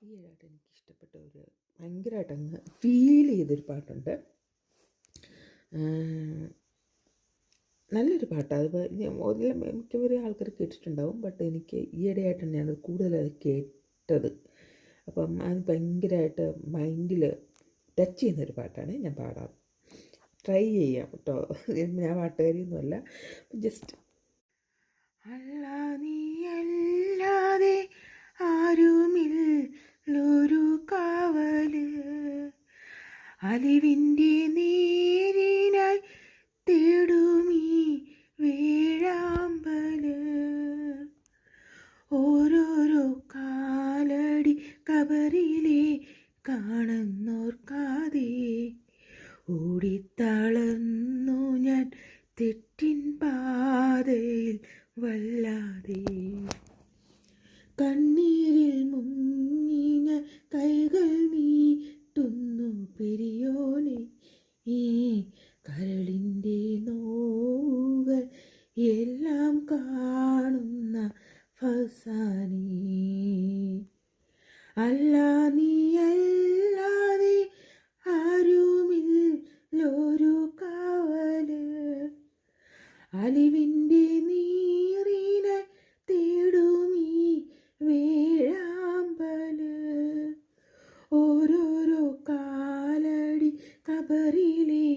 ഈയിടെയായിട്ട് എനിക്കിഷ്ടപ്പെട്ട ഒരു ഭയങ്കരമായിട്ട് അങ്ങ് ഫീൽ ചെയ്തൊരു പാട്ടുണ്ട്. നല്ലൊരു പാട്ടാണ്. അത് മിക്കവരും ആൾക്കാർ കേട്ടിട്ടുണ്ടാവും. ബട്ട് എനിക്ക് ഈയിടെയായിട്ടാണ് ഞാനത് കൂടുതലത് കേട്ടത്. അപ്പം അത് ഭയങ്കരമായിട്ട് മൈൻഡിൽ ടച്ച് ചെയ്യുന്നൊരു പാട്ടാണ്. ഞാൻ പാടാം, ട്രൈ ചെയ്യാം കേട്ടോ. ഞാൻ പാട്ടുകാരിയൊന്നുമല്ല, ജസ്റ്റ്. അല്ലാ നീയല്ലാതെ ആരുമില്ലൊരു കാവല്, അലിവിൻ്റെ നേരിനായി തേടുമീ വേഴാമ്പല്, ഓരോരോ കാലടി കബറിലെ കാണുന്നോർക്കാതെ ഓടിത്തളർന്നു ഞാൻ തെറ്റിൻ പാതയിൽ വല്ലാതെ. കണ്ണീരിൽ മുങ്ങി ഞാൻ കൈകൾ നീട്ടുന്നു പെരിയോനെ, ഈ കരളിൻ്റെ നോവുകൾ എല്ലാം കാണുന്ന ഫസാനേ. അല്ലാ നീയല്ലാതെ ആരുമില്ലൊരു കാവല്, അലിവിൻ്റെ നീറിനെ തേടുമീ വേഴാമ്പല്, ഓരോരോ കാലടി കബറിലെ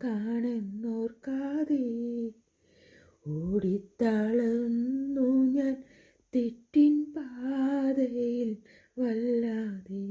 കാണുന്നോർക്കാതെ ഓടിത്തളർന്നു ഞാൻ തെറ്റിൻ പാതയിൽ വല്ലാതെ.